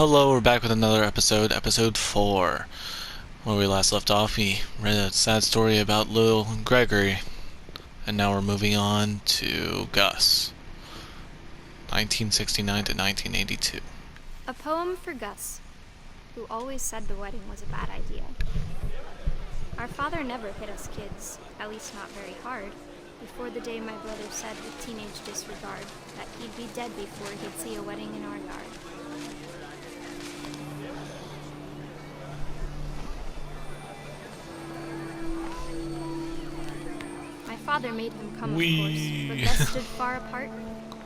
Hello, we're back with another episode, episode 4. Where we last left off, we read a sad story about little Gregory, and now we're moving on to Gus, 1969 to 1982. A poem for Gus, who always said the wedding was a bad idea. Our father never hit us kids, at least not very hard, before the day my brother said with teenage disregard that he'd be dead before he'd see a wedding in our yard. My father made him come, of course, but Gus stood far apart,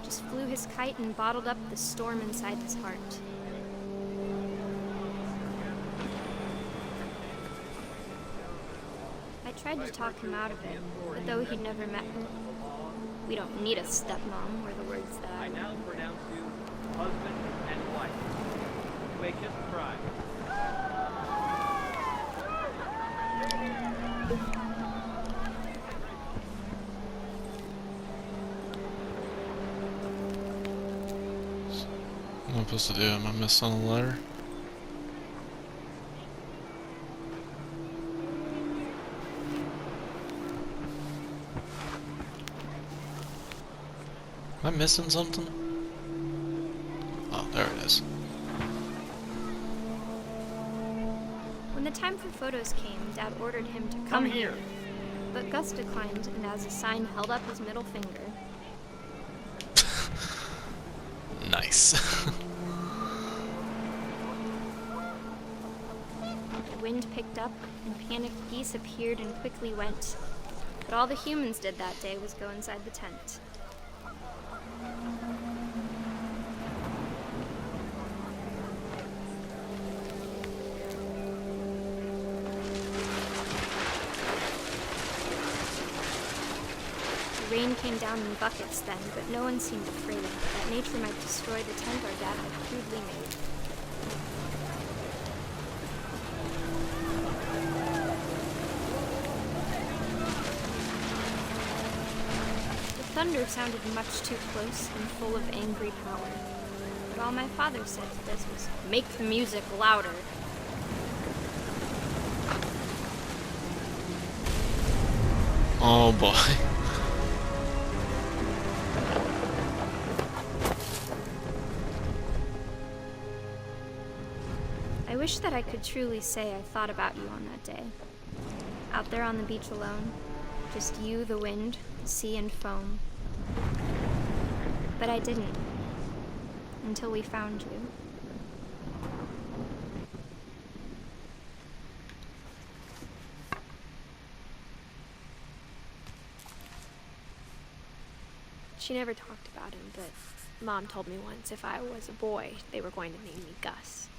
just flew his kite and bottled up the storm inside his heart. I tried to talk him out of it, but though he'd never met her, we don't need a stepmom, were the words that I now pronounce you husband and wife. You may kiss the bride. What am I supposed to do? Am I missing a letter? Am I missing something? Oh, there it is. When the time for photos came, Dad ordered him to come here. But Gus declined and as a sign held up his middle finger. Nice. The wind picked up and panicked geese appeared and quickly went. But all the humans did that day was go inside the tent. The rain came down in buckets then, but no one seemed afraid that nature might destroy the tent our dad had crudely made. The thunder sounded much too close and full of angry power. But all my father said to this was, "Make the music louder." Oh boy. I wish that I could truly say I thought about you on that day. Out there on the beach alone, just you, the wind, the sea, and foam. But I didn't, until we found you. She never talked about him, but Mom told me once if I was a boy, they were going to name me Gus.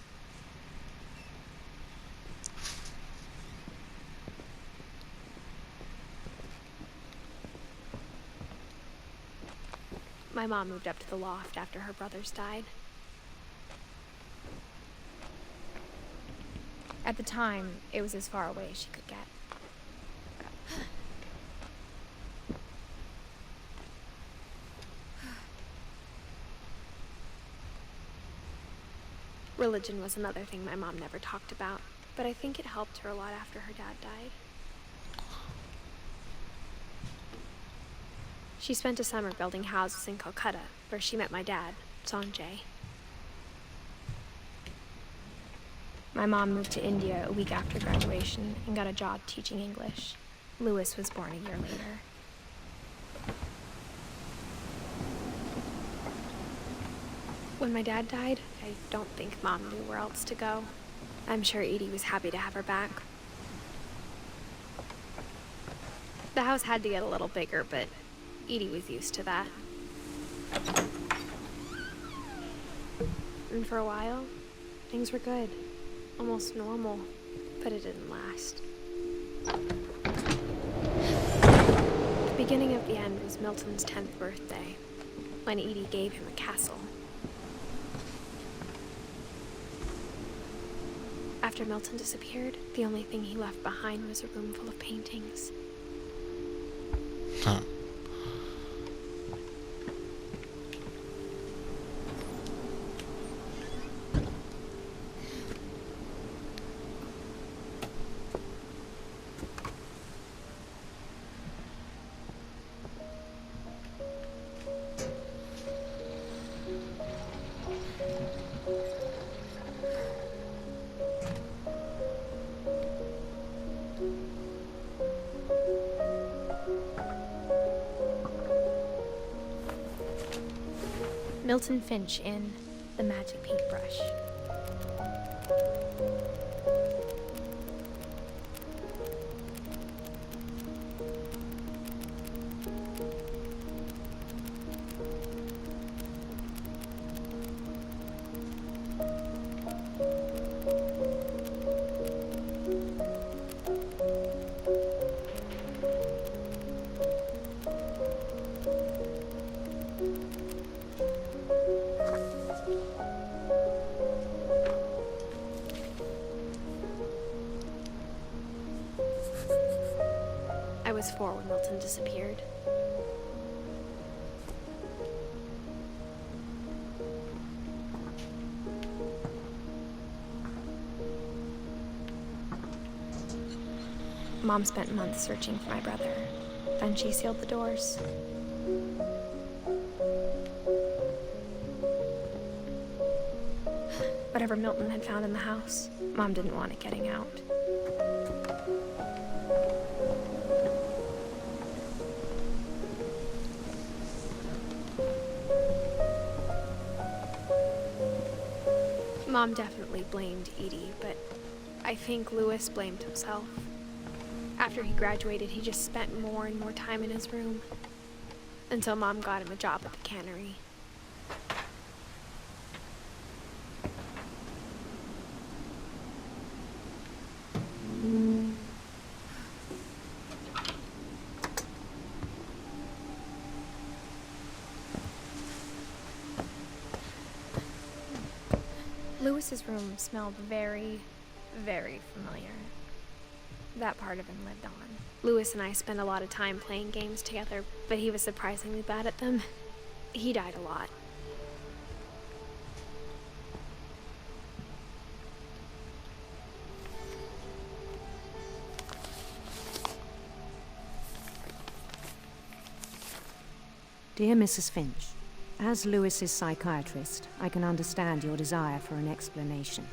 My mom moved up to the loft after her brothers died. At the time, it was as far away as she could get. Religion was another thing my mom never talked about, but I think it helped her a lot after her dad died. She spent a summer building houses in Calcutta, where she met my dad, Sanjay. My mom moved to India a week after graduation and got a job teaching English. Louis was born a year later. When my dad died, I don't think Mom knew where else to go. I'm sure Edie was happy to have her back. The house had to get a little bigger, but Edie was used to that. And for a while, things were good. Almost normal, but it didn't last. The beginning of the end was Milton's 10th birthday, when Edie gave him a castle. After Milton disappeared, the only thing he left behind was a room full of paintings. Huh. Milton Finch in The Magic Paintbrush. I was 4 when Milton disappeared. Mom spent months searching for my brother. Then she sealed the doors. Whatever Milton had found in the house, Mom didn't want it getting out. Mom definitely blamed Edie, but I think Lewis blamed himself. After he graduated, he just spent more and more time in his room, until Mom got him a job at the cannery. Lewis's room smelled very, very familiar. That part of him lived on. Lewis and I spent a lot of time playing games together, but he was surprisingly bad at them. He died a lot. Dear Mrs. Finch, as Lewis's psychiatrist, I can understand your desire for an explanation.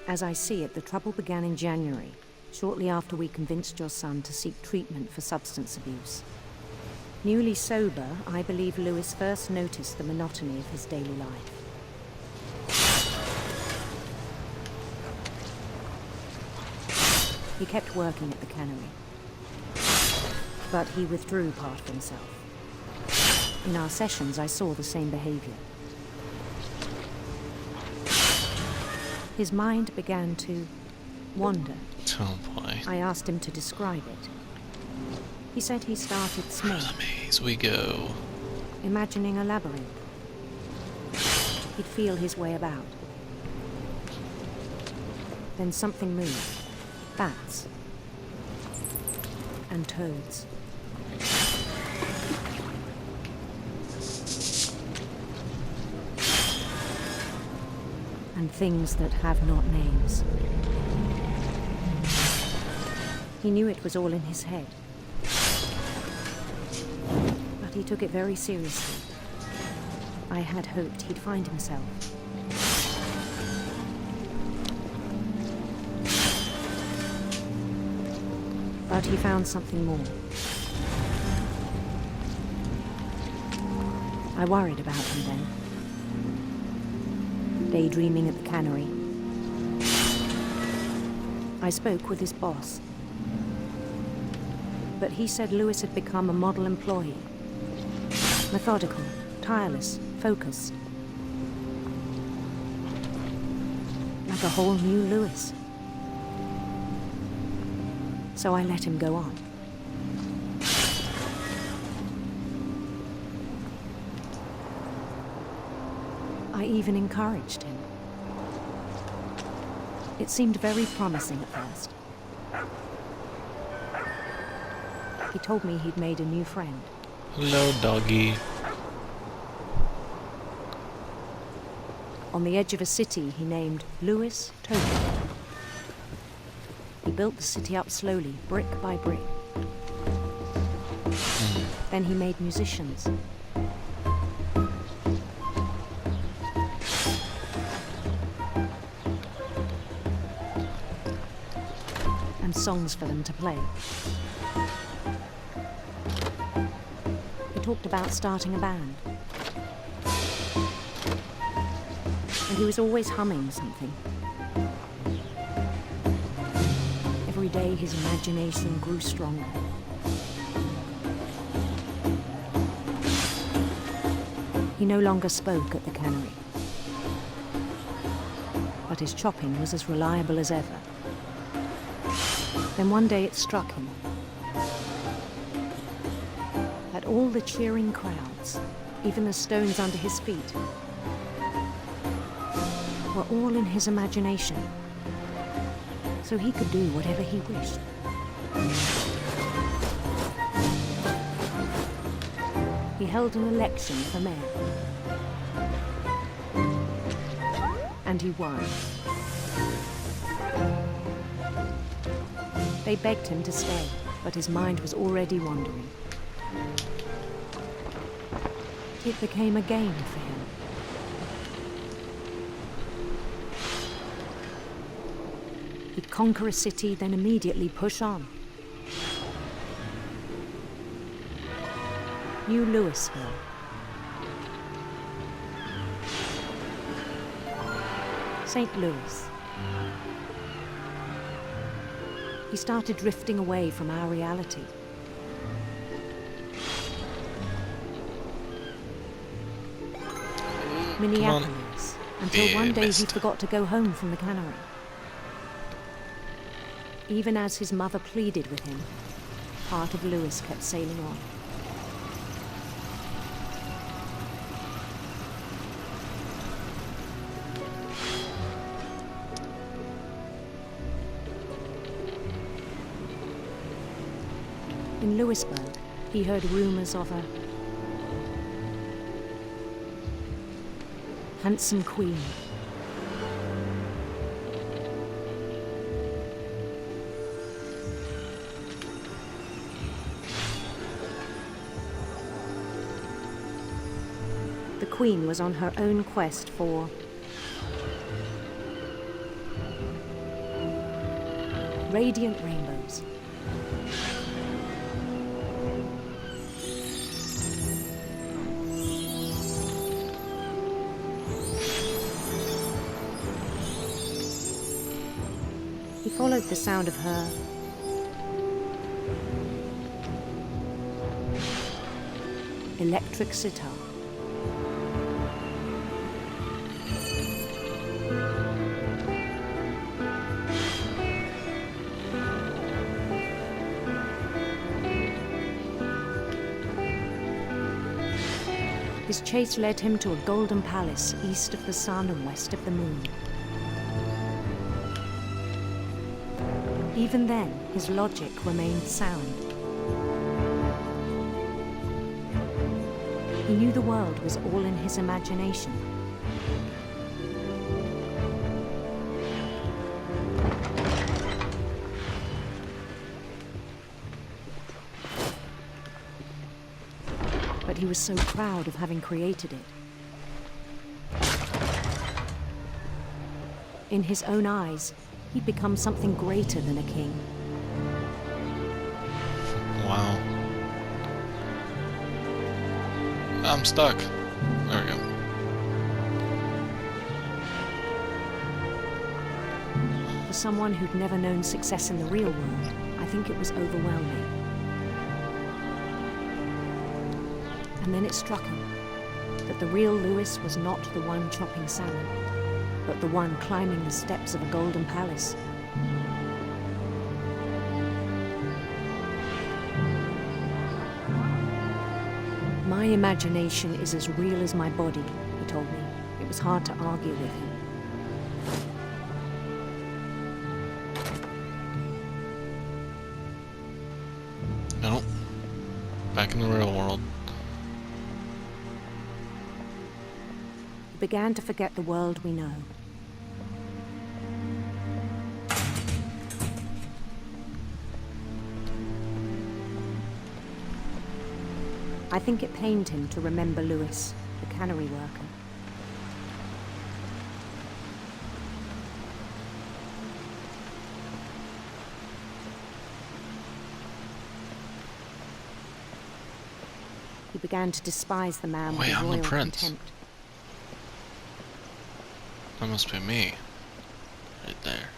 As I see it, the trouble began in January, shortly after we convinced your son to seek treatment for substance abuse. Newly sober, I believe Lewis first noticed the monotony of his daily life. He kept working at the cannery, but he withdrew part of himself. In our sessions, I saw the same behavior. His mind began to wander. Oh boy. I asked him to describe it. He said he started small, Through the maze we go. imagining a labyrinth. He'd feel his way about. Then something moved. Bats. And toads. And things that have not names. He knew it was all in his head. But he took it very seriously. I had hoped he'd find himself. But he found something more. I worried about him then. Daydreaming at the cannery. I spoke with his boss. But he said Lewis had become a model employee. Methodical, tireless, focused. Like a whole new Lewis. So I let him go on. I even encouraged him. It seemed very promising at first. He told me he'd made a new friend. Hello, doggy. On the edge of a city he named Lewis Tokyo. He built the city up slowly, brick by brick. Then he made musicians. And songs for them to play. He talked about starting a band. he was always humming something. Every day his imagination grew stronger. He no longer spoke at the cannery, but his chopping was as reliable as ever. Then one day it struck him that all the cheering crowds, even the stones under his feet, were all in his imagination, so he could do whatever he wished. He held an election for mayor, and he won. They begged him to stay, but his mind was already wandering. It became a game for him. He'd conquer a city, then immediately push on. New Louisville. St. Louis. He started drifting away from our reality. Minneapolis, until one day he forgot to go home from the cannery. Even as his mother pleaded with him, part of Louis kept sailing on. In Louisburg, he heard rumors of a handsome queen. The queen was on her own quest for radiant rainbows. He followed the sound of her electric sitar. His chase led him to a golden palace east of the sun and west of the moon. Even then, his logic remained sound. He knew the world was all in his imagination. But he was so proud of having created it. In his own eyes, he'd become something greater than a king. Wow. I'm stuck. There we go. For someone who'd never known success in the real world, I think it was overwhelming. And then it struck him that the real Louis was not the one chopping salmon, but the one climbing the steps of a golden palace. My imagination is as real as my body, he told me. It was hard to argue with him. No. Back in the real world. He began to forget the world we know. I think it pained him to remember Louis, the cannery worker. He began to despise the man with Wait, I'm the royal prince. contempt. That must be me. Right there.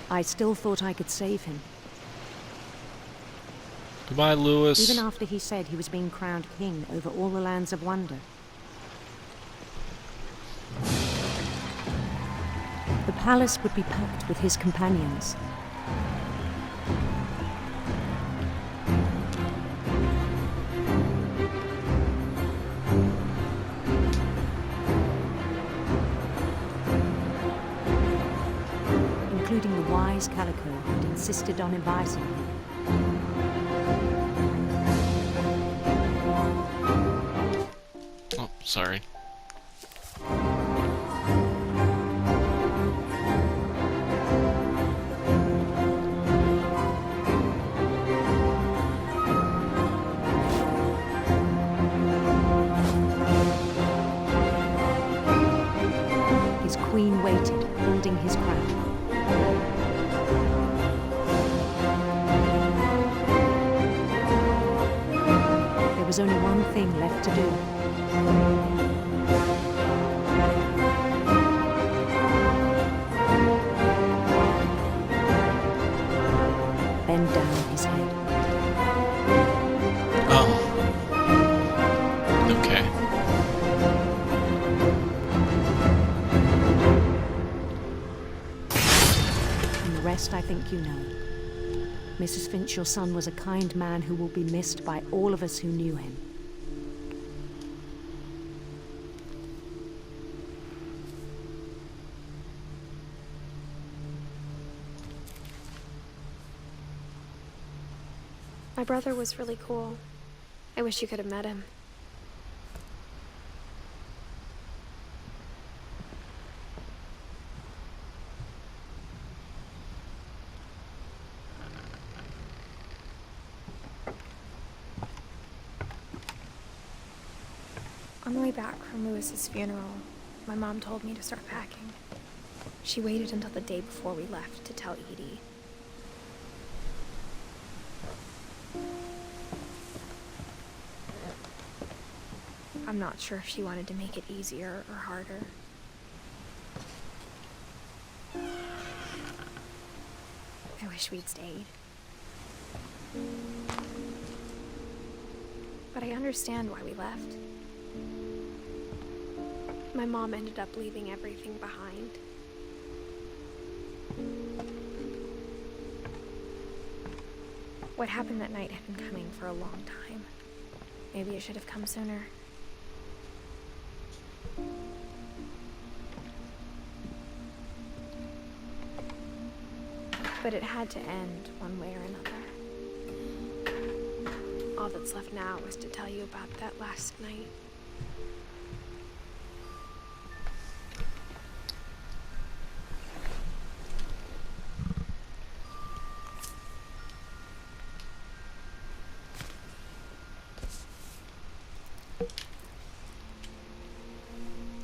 I still thought I could save him. Goodbye, Lewis. Even after he said he was being crowned king over all the lands of wonder. The palace would be packed with his companions. Including the wise Calico who'd insisted on inviting him. Oh, sorry. His queen waited, holding his crown. There was only one thing left to do. Bend down his head. Oh. Okay. And the rest I think you know. Mrs. Finch, your son was a kind man who will be missed by all of us who knew him. My brother was really cool. I wish you could have met him. On the way back from Lewis's funeral, my mom told me to start packing. She waited until the day before we left to tell Edie. I'm not sure if she wanted to make it easier or harder. I wish we'd stayed. But I understand why we left. My mom ended up leaving everything behind. What happened that night had been coming for a long time. Maybe it should have come sooner. But it had to end one way or another. All that's left now is to tell you about that last night.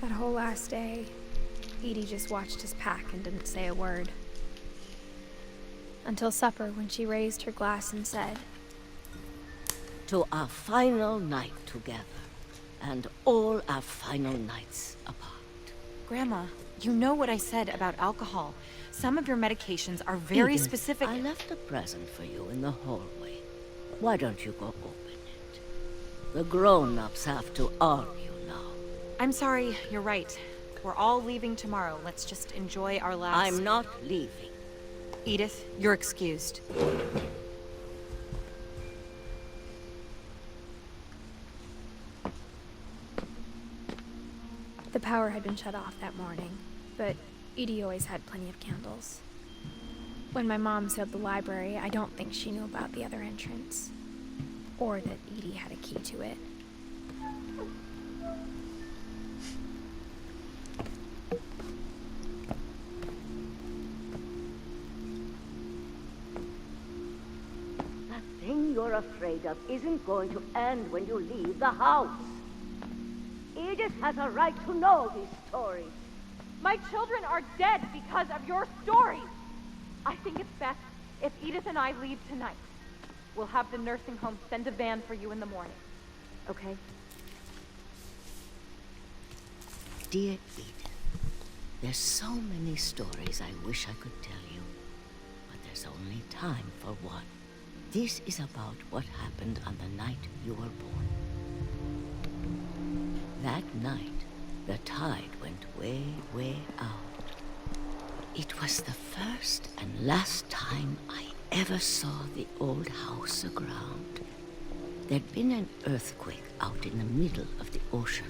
That whole last day, Edie just watched us pack and didn't say a word. Until supper, when she raised her glass and said, "To our final night together, and all our final nights apart." Grandma, you know what I said about alcohol. Some of your medications are very Edith, specific. I left a present for you in the hallway. Why don't you go open it? The grown-ups have to argue now. I'm sorry, you're right. We're all leaving tomorrow. Let's just enjoy our last... I'm not leaving. Edith, you're excused. the power had been shut off that morning, but Edie always had plenty of candles. When my mom sealed the library, I don't think she knew about the other entrance, or that Edie had a key to it. That thing you're afraid of isn't going to end when you leave the house. Edith has a right to know these stories. My children are dead because of your stories. I think it's best if Edith and I leave tonight. We'll have the nursing home send a van for you in the morning. Okay? Dear Edith, there's so many stories I wish I could tell you, but there's only time for one. This is about what happened on the night you were born. That night, the tide went way, way out. It was the first and last time I ever saw the old house aground. There'd been an earthquake out in the middle of the ocean.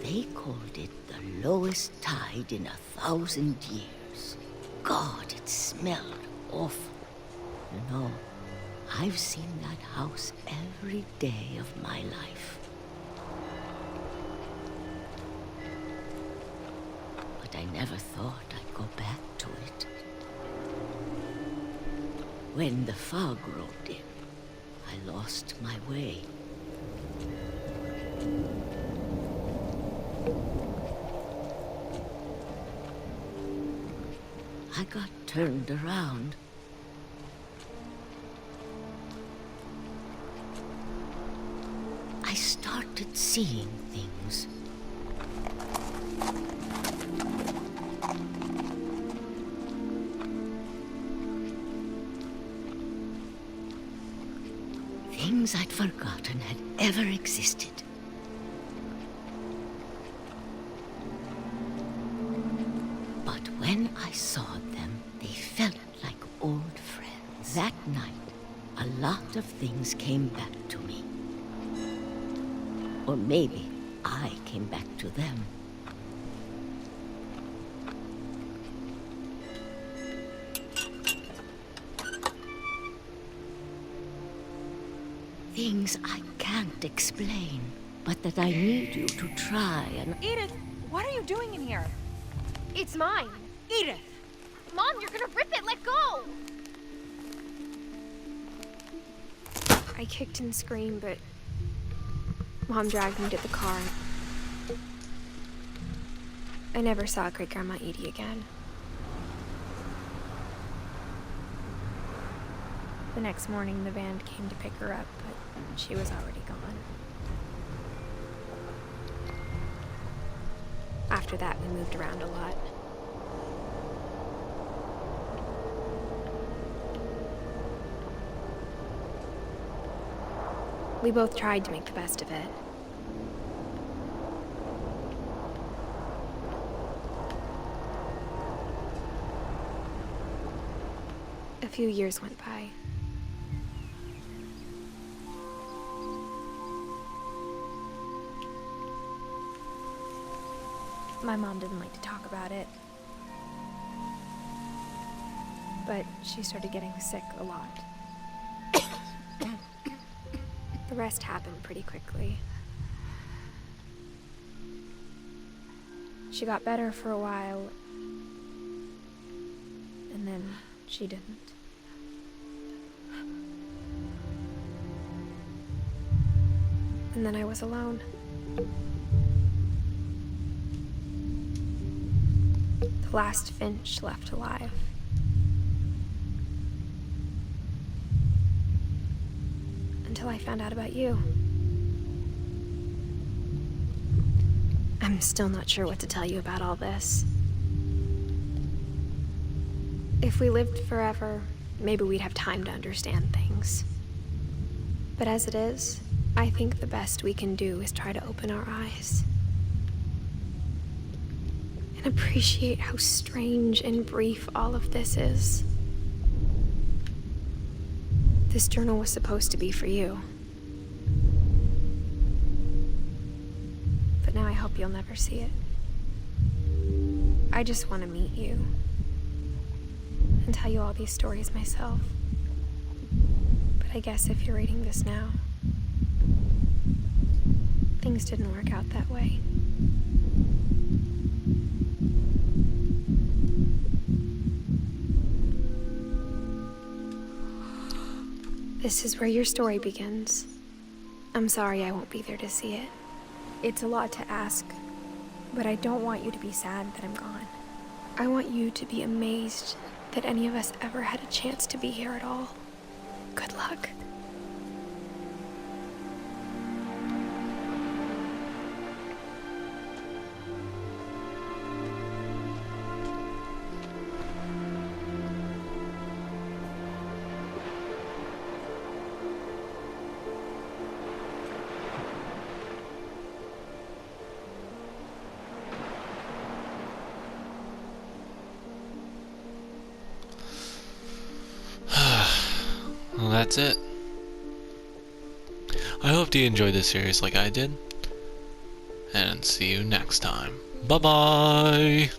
They called it the lowest tide in 1,000 years. God, it smelled awful. You know, I've seen that house every day of my life. But I never thought I'd go back to it. When the fog rolled in, I lost my way. I got turned around. I started seeing things. Things I'd forgotten had ever existed. But when I saw them, they felt like old friends. That night, a lot of things came back to me. Or maybe I came back to them. Things I can't explain, but that I need you to try and... Edith, what are you doing in here? It's mine. Edith! Mom, you're gonna rip it! Let go! I kicked and screamed, but Mom dragged me to the car. I never saw Great Grandma Edie again. The next morning, the van came to pick her up, but she was already gone. After that, we moved around a lot. We both tried to make the best of it. A few years went by. My mom didn't like to talk about it. But she started getting sick a lot. The rest happened pretty quickly. She got better for a while, and then she didn't. And then I was alone. The last Finch left alive. Until I found out about you. I'm still not sure what to tell you about all this. If we lived forever, maybe we'd have time to understand things. But as it is, I think the best we can do is try to open our eyes. And appreciate how strange and brief all of this is. This journal was supposed to be for you. But now I hope you'll never see it. I just want to meet you. And tell you all these stories myself. But I guess if you're reading this now, things didn't work out that way. This is where your story begins. I'm sorry I won't be there to see it. It's a lot to ask, but I don't want you to be sad that I'm gone. I want you to be amazed that any of us ever had a chance to be here at all. Good luck. that's it. I hope you enjoyed this series like I did. And see you next time. Bye-bye!